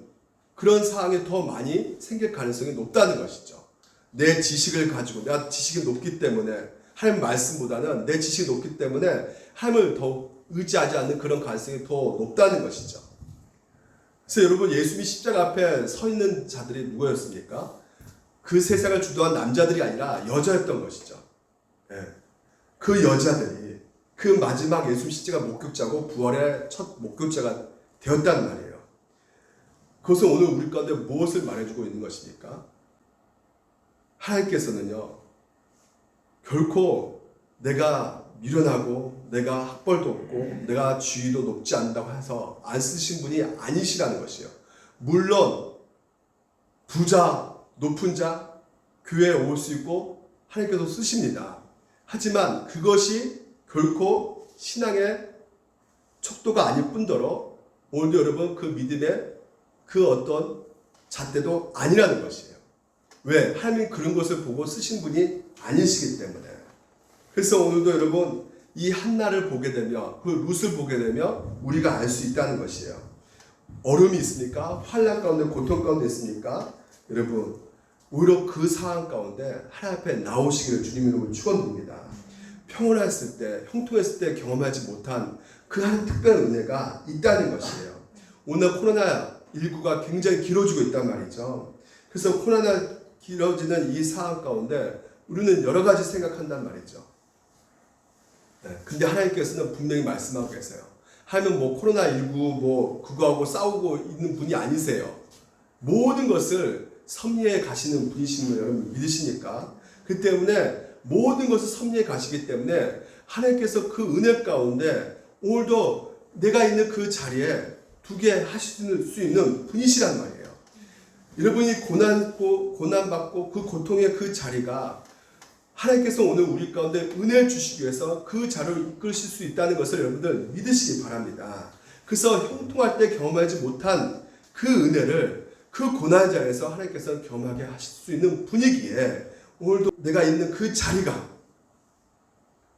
그런 상황이 더 많이 생길 가능성이 높다는 것이죠. 내 지식을 가지고 내가 지식이 높기 때문에 하나님 말씀보다는 내 지식이 높기 때문에 하나님을 더 의지하지 않는 그런 가능성이 더 높다는 것이죠. 그래서 여러분 예수님이 십자가 앞에 서 있는 자들이 누구였습니까? 그 세상을 주도한 남자들이 아니라 여자였던 것이죠. 그 여자들이 그 마지막 예수님 십자가 목격자고 부활의 첫 목격자가 되었단 말이에요. 그것은 오늘 우리 가운데 무엇을 말해주고 있는 것입니까? 하나님께서는요 결코 내가 미련하고 내가 학벌도 없고 내가 지위도 높지 않다고 해서 안 쓰신 분이 아니시라는 것이에요. 물론 부자, 높은 자 교회에 올 수 있고 하나님께서 쓰십니다. 하지만 그것이 결코 신앙의 척도가 아닐 뿐더러 오늘도 여러분 그 믿음의 그 어떤 잣대도 아니라는 것이에요. 왜? 하나님이 그런 것을 보고 쓰신 분이 아니시기 때문에. 그래서 오늘도 여러분 이 한나를 보게 되면 그 룻을 보게 되면 우리가 알 수 있다는 것이에요. 어려움이 있습니까? 환난 가운데 고통 가운데 있습니까? 여러분 오히려 그 상황 가운데 하나님 앞에 나오시기를 주님 이름으로 축원드립니다. 평온했을 때 형통했을 때 경험하지 못한 그 한 특별한 은혜가 있다는 것이에요. 오늘 코로나19가 굉장히 길어지고 있단 말이죠. 그래서 코로나 길어지는 이 상황 가운데 우리는 여러 가지 생각한단 말이죠. 근데 하나님께서는 분명히 말씀하고 계세요. 하나님은 뭐 코로나19 뭐 그거하고 싸우고 있는 분이 아니세요. 모든 것을 섭리해 가시는 분이신 걸 여러분 믿으시니까. 그 때문에 모든 것을 섭리해 가시기 때문에 하나님께서 그 은혜 가운데 오늘도 내가 있는 그 자리에 두게 하실 수 있는 분이시란 말이에요. 여러분이 고난받고 그 고통의 그 자리가 하나님께서 오늘 우리 가운데 은혜를 주시기 위해서 그 자리를 이끌실 수 있다는 것을 여러분들 믿으시기 바랍니다. 그래서 형통할 때 경험하지 못한 그 은혜를 그 고난 자리에서 하나님께서 경험하게 하실 수 있는 분위기에 오늘도 내가 있는 그 자리가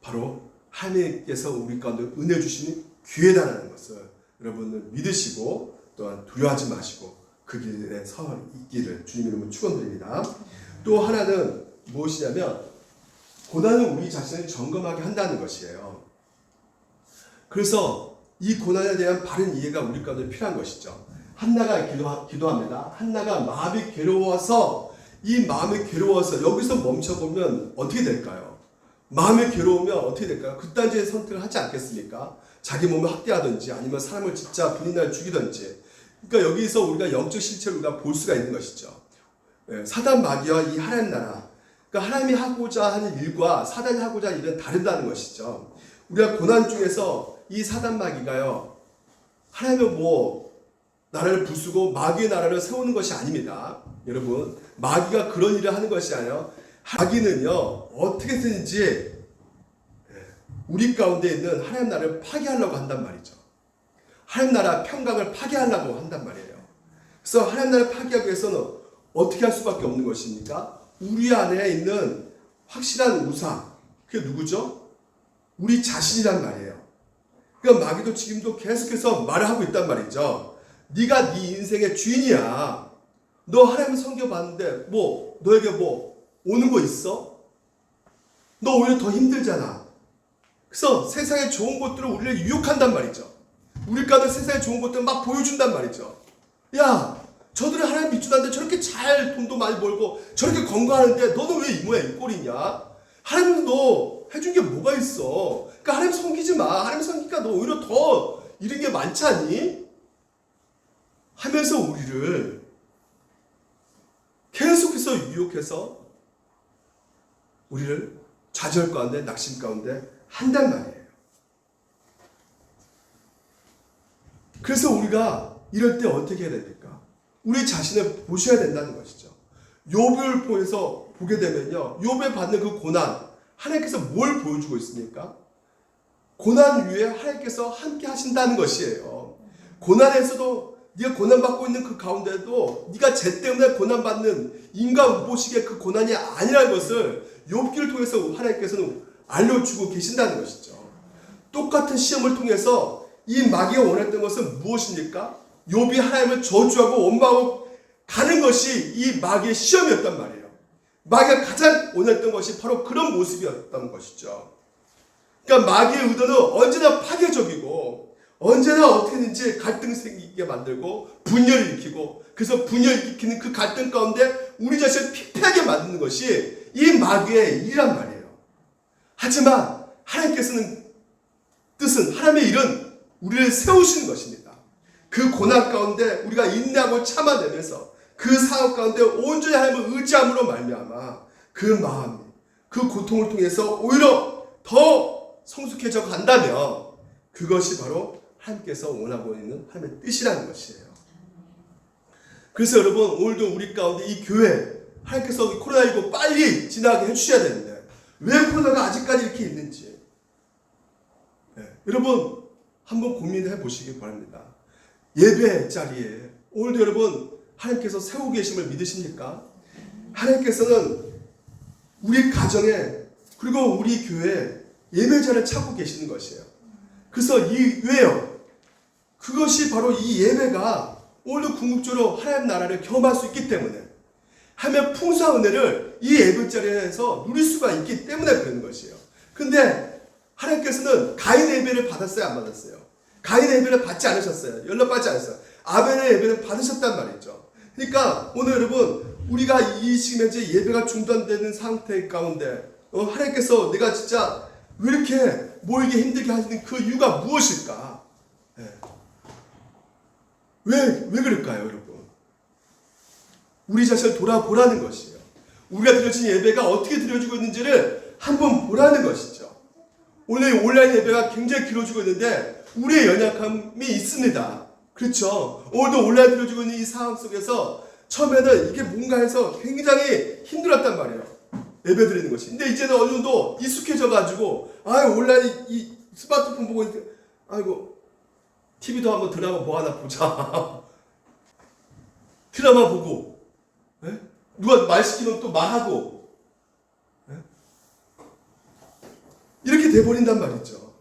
바로 하나님께서 우리 가운데 은혜 주시는 기회다라는 것을 여러분들 믿으시고 또한 두려워하지 마시고 그 길에 서 있기를 주님 이름으로 축원드립니다. 또 하나는 무엇이냐면 고난은 우리 자신을 점검하게 한다는 것이에요. 그래서 이 고난에 대한 바른 이해가 우리 가운데 필요한 것이죠. 한나가 기도합니다. 한나가 마음이 괴로워서 이 마음이 괴로워서 여기서 멈춰보면 어떻게 될까요? 마음이 괴로우면 어떻게 될까요? 극단적인 선택을 하지 않겠습니까? 자기 몸을 학대하든지 아니면 사람을 진짜 분인날 죽이든지. 그러니까 여기서 우리가 영적 실체를 우리가 볼 수가 있는 것이죠. 사단 마귀와 이 하나님 나라, 그러니까 하나님이 하고자 하는 일과 사단이 하고자 하는 일은 다르다는 것이죠. 우리가 고난 중에서 이 사단 마귀가요, 하나님은 뭐 나라를 부수고 마귀의 나라를 세우는 것이 아닙니다. 여러분, 마귀가 그런 일을 하는 것이 아니에요. 마귀는요 어떻게든지 우리 가운데 있는 하나님 나라를 파괴하려고 한단 말이죠. 하나님 나라 평강을 파괴하려고 한단 말이에요. 그래서 하나님 나라를 파괴하기 위해서는 어떻게 할 수밖에 없는 것입니까? 우리 안에 있는 확실한 우상, 그게 누구죠? 우리 자신이란 말이에요. 그러니까 마귀도 지금도 계속해서 말을 하고 있단 말이죠. 네가 네 인생의 주인이야. 너 하나님 섬겨봤는데 뭐 너에게 뭐 오는 거 있어? 너 오히려 더 힘들잖아. 그래서 세상의 좋은 것들을 우리를 유혹한단 말이죠. 우리 가운데 세상의 좋은 것들을 막 보여준단 말이죠. 야, 저들은 하나님 믿주는데 저렇게 잘 돈도 많이 벌고 저렇게 건강하는데 너는 왜 이 모양 이 꼴이냐? 하나님 너 해준 게 뭐가 있어? 그러니까 하나님 섬기지 마. 하나님 섬기니까 너 오히려 더 이런 게 많지 않니? 하면서 우리를 계속해서 유혹해서 우리를 좌절 가운데 낙심 가운데 한단 말이에요. 그래서 우리가 이럴 때 어떻게 해야 됩니까? 우리 자신을 보셔야 된다는 것이죠. 욥을 통해서 보게 되면요, 욥에 받는 그 고난, 하나님께서 뭘 보여주고 있습니까? 고난 위에 하나님께서 함께 하신다는 것이에요. 고난에서도 네가 고난받고 있는 그 가운데도 네가 죄 때문에 고난받는 인간 우보식의 그 고난이 아니라는 것을 욥기를 통해서 하나님께서는 알려주고 계신다는 것이죠. 똑같은 시험을 통해서 이 마귀가 원했던 것은 무엇입니까? 욥이 하나님을 저주하고 원망하고 가는 것이 이 마귀의 시험이었단 말이에요. 마귀가 가장 원했던 것이 바로 그런 모습이었던 것이죠. 그러니까 마귀의 의도는 언제나 파괴적이고 언제나 어떻게든지 갈등 생기게 만들고 분열을 일으키고, 그래서 분열을 일으키는 그 갈등 가운데 우리 자신을 피폐하게 만드는 것이 이 마귀의 일이란 말이에요. 하지만 하나님께서는 뜻은, 하나님의 일은 우리를 세우시는 것입니다. 그 고난 가운데 우리가 인내하고 참아내면서 그 상황 가운데 온전히 하나님을 의지함으로 말미암아 그 마음, 그 고통을 통해서 오히려 더 성숙해져 간다면 그것이 바로 하나님께서 원하고 있는 하나님의 뜻이라는 것이에요. 그래서 여러분, 오늘도 우리 가운데 이 교회, 하나님께서 코로나19 빨리 지나게 해주셔야 되는데 왜 코로나가 아직까지 이렇게 있는지, 여러분 한번 고민해 보시기 바랍니다. 예배 자리에 오늘도 여러분 하나님께서 세우고 계심을 믿으십니까? 하나님께서는 우리 가정에 그리고 우리 교회에 예배자를 찾고 계시는 것이에요. 그래서 왜요? 그것이 바로 이 예배가 오늘도 궁극적으로 하나님 나라를 경험할 수 있기 때문에, 하나님의 풍성한 은혜를 이 예배 자리에서 누릴 수가 있기 때문에 그런 것이에요. 근데 하나님께서는 가인의 예배를 받았어요, 안 받았어요? 가인의 예배를 받지 않으셨어요. 연락받지 않았어요. 아벨의 예배를 받으셨단 말이죠. 그러니까 오늘 여러분, 우리가 이 지금 현재 예배가 중단되는 상태 가운데 하나님께서 내가 진짜 왜 이렇게 모이기 힘들게 하시는 그 이유가 무엇일까? 왜 그럴까요, 여러분? 우리 자신을 돌아보라는 것이에요. 우리가 드려진 예배가 어떻게 드려지고 있는지를 한번 보라는 것이죠. 오늘 온라인 예배가 굉장히 길어지고 있는데 우리의 연약함이 있습니다. 그렇죠? 오늘도 온라인 드려지고 있는 이 상황 속에서 처음에는 이게 뭔가 해서 굉장히 힘들었단 말이에요. 예배 드리는 것이. 근데 이제는 어느 정도 익숙해져가지고, 온라인 이 스마트폰 보고 있는데, TV도 한번 드라마 뭐 하나 보자. 드라마 보고, 누가 말 시키면 또 말하고, 이렇게 돼버린단 말이죠.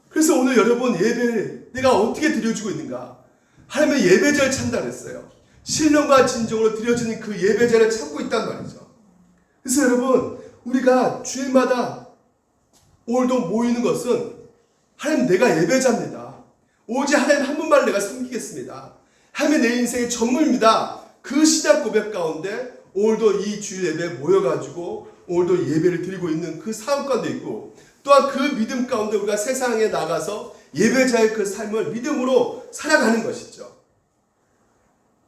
그래서 오늘 여러분 예배 내가 어떻게 드려주고 있는가? 하나님의 예배자를 찾는다 그랬어요. 신령과 진정으로 드려지는 그 예배자를 찾고 있단 말이죠. 그래서 여러분, 우리가 주일마다 오늘도 모이는 것은 하나님 내가 예배자입니다. 오직 하나님 한 분만을 내가 섬기겠습니다. 하나님 내 인생의 전무입니다. 그 신앙 고백 가운데 오늘도 이 주일 예배에 모여가지고 오늘도 예배를 드리고 있는 그 상황 가운데 있고, 또한 그 믿음 가운데 우리가 세상에 나가서 예배자의 그 삶을 믿음으로 살아가는 것이죠.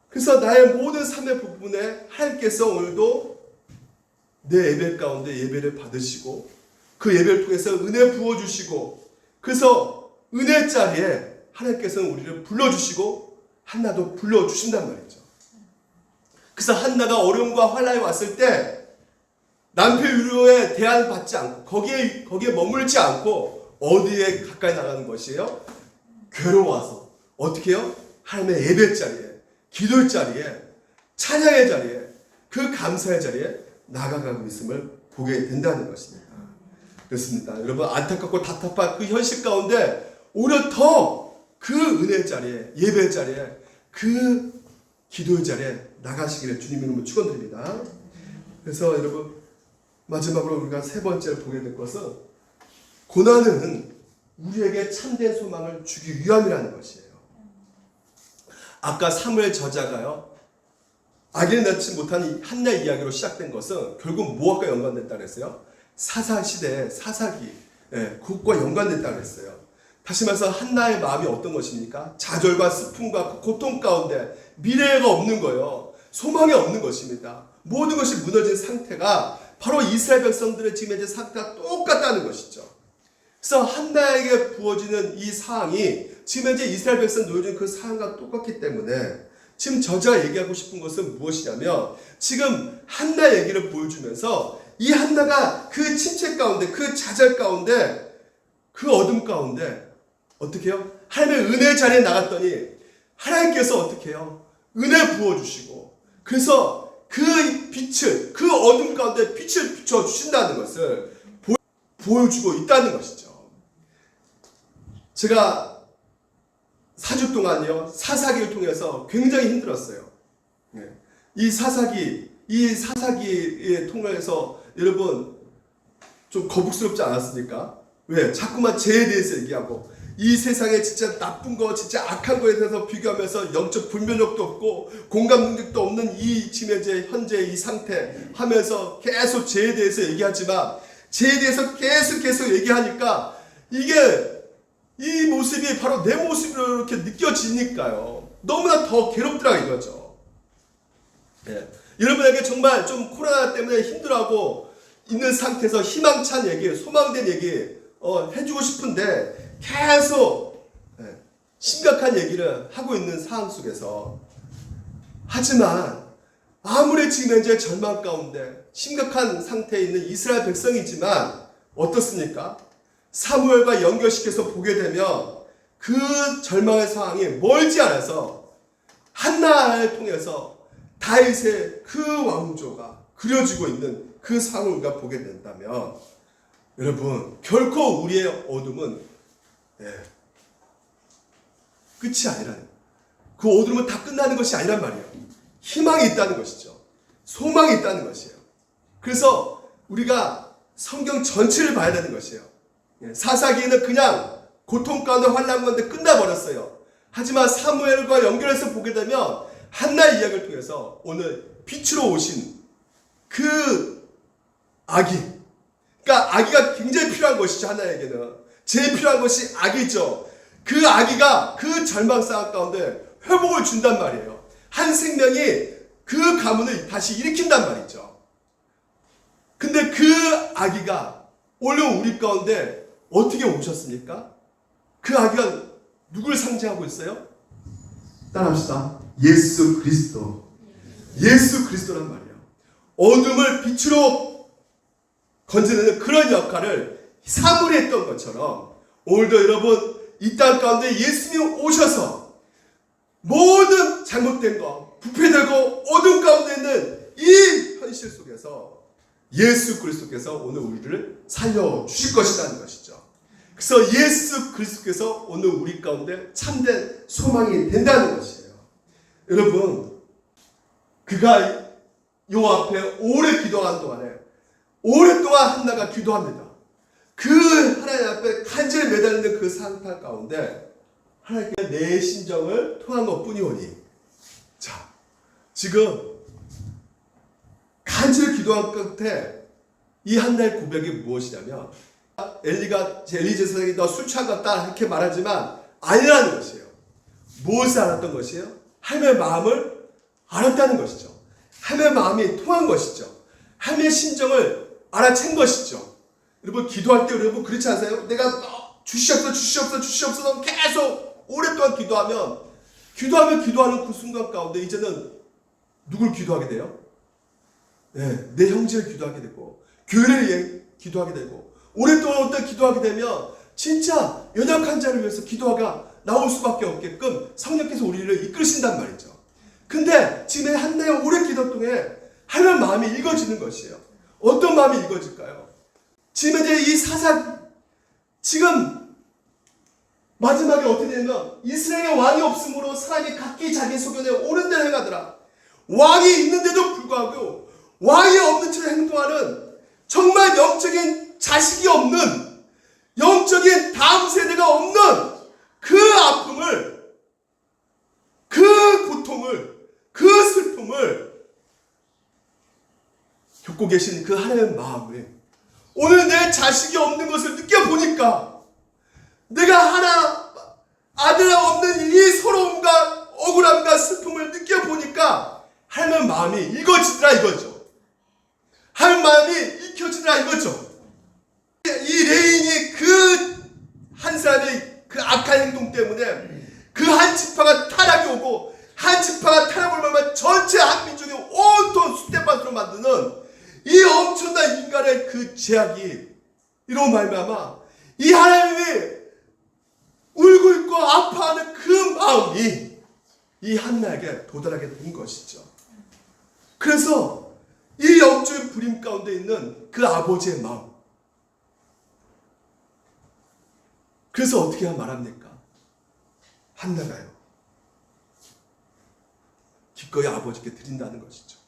그래서 나의 모든 삶의 부분에 하나님께서 오늘도 내 예배 가운데 예배를 받으시고 그 예배를 통해서 은혜 부어주시고, 그래서 은혜 자리에 하나님께서는 우리를 불러주시고 한나도 불러주신단 말이죠. 그래서 한나가 어려움과 환난이 왔을 때 남편 위로에 대안을 받지 않고 거기에 머물지 않고 어디에 가까이 나가는 것이에요? 괴로워서 어떻게 해요? 하나님의 예배 자리에, 기도의 자리에, 찬양의 자리에, 그 감사의 자리에 나가가고 있음을 보게 된다는 것입니다. 그렇습니다. 여러분, 안타깝고 답답한 그 현실 가운데 오히려 더 그 은혜 자리에, 예배 자리에, 그 기도의 자리에 나가시기를 주님 이름으로 축원드립니다. 그래서 여러분 마지막으로 우리가 세 번째로 보게 될 것은 고난은 우리에게 참된 소망을 주기 위함이라는 것이에요. 아까 사무엘 저자가요, 아기를 낳지 못한 이 한나의 이야기로 시작된 것은 결국 무엇과 연관됐다고 했어요? 사사시대의 사사기, 그것과 연관됐다고 했어요. 다시 말해서 한나의 마음이 어떤 것입니까? 좌절과 슬픔과 고통 가운데 미래가 없는 거예요. 소망이 없는 것입니다. 모든 것이 무너진 상태가 바로 이스라엘 백성들의 지금 현재 상태가 똑같다는 것이죠. 그래서 한나에게 부어지는 이 사항이 지금 현재 이스라엘 백성 놓여진 그 사항과 똑같기 때문에 지금 저자가 얘기하고 싶은 것은 무엇이냐면 지금 한나 얘기를 보여주면서 이 한나가 그 침체 가운데, 그 좌절 가운데, 그 어둠 가운데 어떻게 해요? 하나님의 은혜 자리에 나갔더니 하나님께서 어떻게 해요? 은혜 부어주시고 그래서 그 빛을, 그 어둠 가운데 빛을 비춰주신다는 것을 보여주고 있다는 것이죠. 제가 4주 동안요, 사사기를 통해서 굉장히 힘들었어요. 이 사사기의 통해서 여러분 좀 거북스럽지 않았습니까? 왜? 자꾸만 죄에 대해서 얘기하고 이 세상에 진짜 나쁜 거, 진짜 악한 거에 대해서 비교하면서 영적 분별력도 없고 공감 능력도 없는 이 지금 현재 이 상태 하면서 계속 죄에 대해서 얘기하지만 죄에 대해서 계속 얘기하니까 이게 이 모습이 바로 내 모습으로 이렇게 느껴지니까요. 너무나 더 괴롭더라 이거죠. 여러분에게 정말 좀 코로나 때문에 힘들어하고 있는 상태에서 희망찬 얘기, 소망된 얘기 해주고 싶은데 계속 심각한 얘기를 하고 있는 상황 속에서 하지만 아무리 지금 현재 절망 가운데 심각한 상태에 있는 이스라엘 백성이지만 어떻습니까? 사무엘과 연결시켜서 보게 되면 그 절망의 상황이 멀지 않아서 한나를 통해서 다윗의 그 왕조가 그려지고 있는 그 상황을 우리가 보게 된다면 여러분 결코 우리의 어둠은 끝이 아니라는, 그 어둠은 다 끝나는 것이 아니란 말이에요. 희망이 있다는 것이죠. 소망이 있다는 것이에요. 그래서 우리가 성경 전체를 봐야 되는 것이에요. 사사기는 그냥 고통 가운데 환난 가운데 끝나버렸어요. 하지만 사무엘과 연결해서 보게 되면 한나의 이야기를 통해서 오늘 빛으로 오신 그 아기, 그러니까 아기가 굉장히 필요한 것이죠. 한나에게는 제일 필요한 것이 아기죠. 그 아기가 그 절망 상황 가운데 회복을 준단 말이에요. 한 생명이 그 가문을 다시 일으킨단 말이죠. 근데 그 아기가 오늘 우리 가운데 어떻게 오셨습니까? 그 아기가 누굴 상징하고 있어요? 따라합시다. 예수 그리스도. 예수 그리스도란 말이에요. 어둠을 빛으로 건져내는 그런 역할을 사무엘이 했던 것처럼 오늘도 여러분 이 땅 가운데 예수님이 오셔서 모든 잘못된 거, 부패되고 어둠 가운데 있는 이 현실 속에서 예수 그리스도께서 오늘 우리를 살려주실 것이라는 것이죠. 그래서 예수 그리스도께서 오늘 우리 가운데 참된 소망이 된다는 것이에요. 여러분, 그가 요 앞에 오래 기도한 동안에 오랫동안 한나가 기도합니다. 그 하나님 앞에 간절히 매달리는 그 상태 가운데 하나님께 내 심정을 통한 것 뿐이오니, 자, 지금 간절히 기도한 끝에 이 한나의 고백이 무엇이냐면 엘리 제사장이 너 술 취한 것 같다 이렇게 말하지만 아니라는 것이에요. 무엇을 알았던 것이에요? 하나님의 마음을 알았다는 것이죠. 하나님의 마음이 통한 것이죠. 하나님의 심정을 알아챈 것이죠. 여러분 기도할 때 여러분 그렇지 않으세요? 내가 주시옵소서 계속 오랫동안 기도하면 기도하는 그 순간 가운데 이제는 누굴 기도하게 돼요? 내 형제를 기도하게 되고 교회를 위해 기도하게 되고 오랫동안 어떤 기도하게 되면 진짜 연약한 자를 위해서 기도가 나올 수밖에 없게끔 성령께서 우리를 이끌으신단 말이죠. 근데 지금 한나의 오래 기도 동안에 하나님 마음이 읽어지는 것이에요. 어떤 마음이 읽어질까요? 지금 이제 이 지금 마지막에 어떻게 되냐면 이스라엘에 왕이 없으므로 사람이 각기 자기 소견에 옳은 대로 행하더라. 왕이 있는데도 불구하고 왕이 없는 채로 행동하는 정말 영적인 자식이 없는, 영적인 다음 세대가 없는 그 아픔을, 그 고통을, 그 슬픔을 겪고 계신 그 하나님의 마음을 오늘 내 자식이 없는 것을 느껴보니까, 내가 하나 아들 없는 이 서러움과 억울함과 슬픔을 느껴보니까 하나님의 마음이 읽어지더라 이거죠. 하나님의 마음이 익혀지더라 이거죠. 이 레인이 그 한 사람의 그 악한 행동 때문에 그 한 지파가 타락이 오고, 한 지파가 타락을 말면 전체 한민족이 온통 숫대밭으로 만드는 이 엄청난 인간의 그 제약이 이로 말미암아 이 하나님이 울고 있고 아파하는 그 마음이 이 한나에게 도달하게 된 것이죠. 그래서 이 영적인 불임 가운데 있는 그 아버지의 마음, 그래서 어떻게 말합니까? 한나가요, 기꺼이 아버지께 드린다는 것이죠.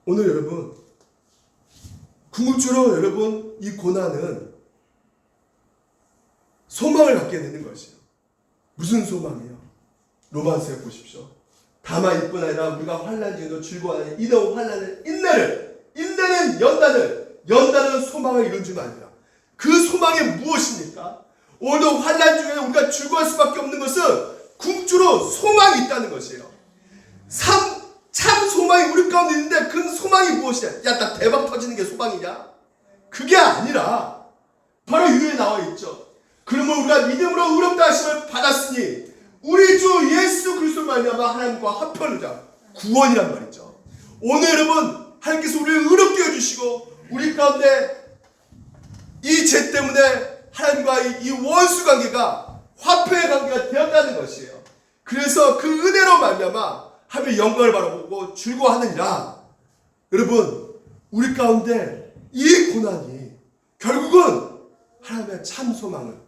오늘 여러분, 궁극적으로 여러분 이 고난은 소망을 갖게 되는 것이에요. 무슨 소망이에요? 로마서에 보십시오. 다만 이뿐 아니라 우리가 환난 중에도 즐거워하는 이런 환난을 인내는 연단은 소망을 이룬 줄 아니라, 그 소망이 무엇입니까? 오늘도 환난 중에 우리가 즐거워할 수밖에 없는 것은 궁극적으로 소망이 있다는 것이에요. 참 소망이 우리 가운데 있는데 그 소망이 무엇이냐? 야, 나 대박 터지는 게 소망이냐? 그게 아니라 바로 위에 나와 있죠. 그러면 우리가 믿음으로 의롭다 하심을 받았으니 우리 주 예수 그리스도 말미암아 하나님과 합편하자. 구원이란 말이죠. 오늘 여러분, 하나님께서 우리를 의롭게 해주시고 우리 가운데 이 죄 때문에 하나님과의 이 원수 관계가 화평의 관계가 되었다는 것이에요. 그래서 그 은혜로 말미암아 하나님의 영광을 바라보고 즐거워하느니라. 여러분, 우리 가운데 이 고난이 결국은 하나님의 참 소망을,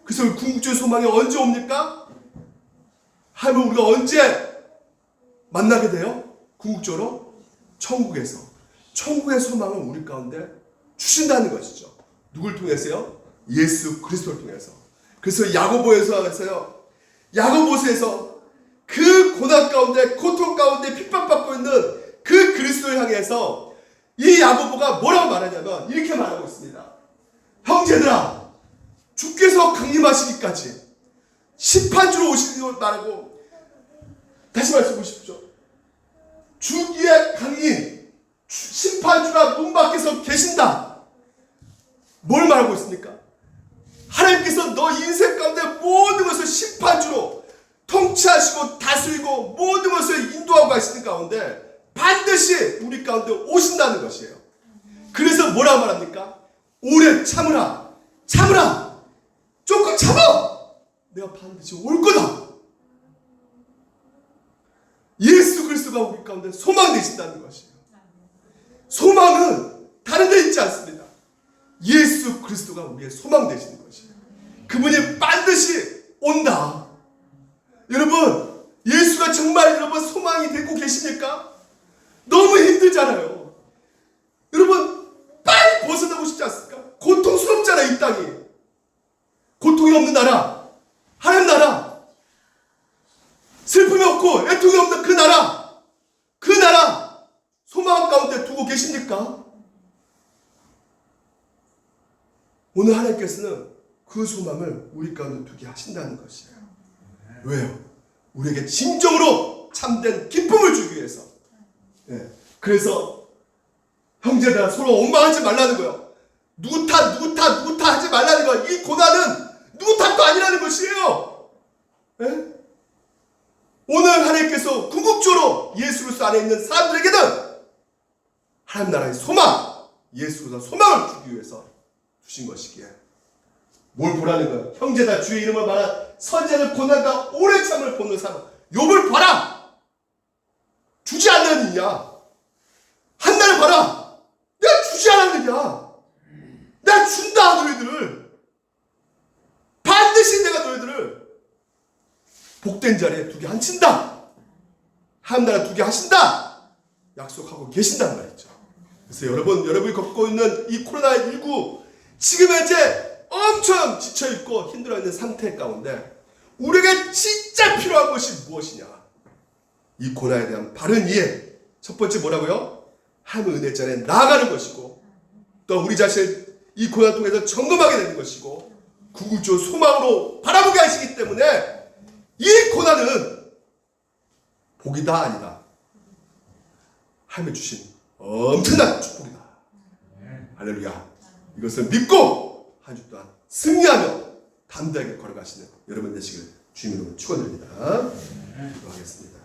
그래서 궁극적인 소망이 언제 옵니까? 하나님 우리가 언제 만나게 돼요? 궁극적으로 천국에서. 천국의 소망을 우리 가운데 주신다는 것이죠. 누굴 통해서요? 예수 그리스도를 통해서. 그래서 야고보서에서요, 야고보서에서 그 고난 가운데, 고통 가운데 핍박받고 있는 그 그리스도를 향해서 이 야고보가 뭐라고 말하냐면 이렇게 말하고 있습니다. 형제들아, 주께서 강림하시기까지 심판주로 오시는 걸 말하고, 다시 말씀해 보십시오. 주기의 강림, 심판주가 문 밖에서 계신다. 뭘 말하고 있습니까? 하나님께서 너 인생 가운데 모든 것을 심판주로 통치하시고 다스리고 모든 것을 인도하고 가시는 가운데 반드시 우리 가운데 오신다는 것이에요. 그래서 뭐라고 말합니까? 오래 참으라. 조금 참아. 내가 반드시 올 거다. 예수 그리스도가 우리 가운데 소망 되신다는 것이에요. 소망은 다른 데 있지 않습니다. 예수 그리스도가 우리의 소망 되시는 것이에요. 그분이 반드시 온다. 여러분, 예수가 정말 여러분 소망이 되고 계십니까? 너무 힘들잖아요. 여러분, 빨리 벗어나고 싶지 않습니까? 고통스럽잖아요, 이 땅이. 고통이 없는 나라, 하나님 나라, 슬픔이 없고 애통이 없는 그 나라 소망 가운데 두고 계십니까? 오늘 하나님께서는 그 소망을 우리 가운데 두게 하신다는 것이에요. 왜요? 우리에게 진정으로 참된 기쁨을 주기 위해서. 예. 그래서 형제들아, 서로 원망하지 말라는 거예요. 누구 탓 하지 말라는 거예요. 이 고난은 누구 탓도 아니라는 것이에요. 예? 오늘 하나님께서 궁극적으로 예수 그리스도 안에 있는 사람들에게는 하나님 나라의 소망, 예수 그리스도 소망을 주기 위해서 주신 것이기에 뭘 보라는 거예요? 형제다, 주의 이름을 말한 선자들 고난과 오래 참을 보는 사람 욥을 봐라. 주지 않느냐? 한나를 봐라. 내가 주지 않았느냐? 내가 준다 너희들을. 반드시 반드시 내가 너희들을 복된 자리에 두게 앉힌다. 하나님 나라 두게 하신다. 약속하고 계신단 말이죠. 그래서 여러분이 겪고 있는 이 코로나19 지금 현재 엄청 지쳐있고 힘들어있는 상태 가운데 우리에게 진짜 필요한 것이 무엇이냐? 이 고난에 대한 바른 이해. 첫 번째 뭐라고요? 하나님의 은혜 자리에 나아가는 것이고, 또 우리 자신을 이 고난 통해서 점검하게 되는 것이고, 구구조 소망으로 바라보게 하시기 때문에 이 고난은 복이다 아니다. 하나님이 주신 엄청난 축복이다. 할렐루야. 이것을 믿고 한 주 동안 승리하며 담대하게 걸어가시는 여러분 되시길 주님으로 축원드립니다. 기도하겠습니다.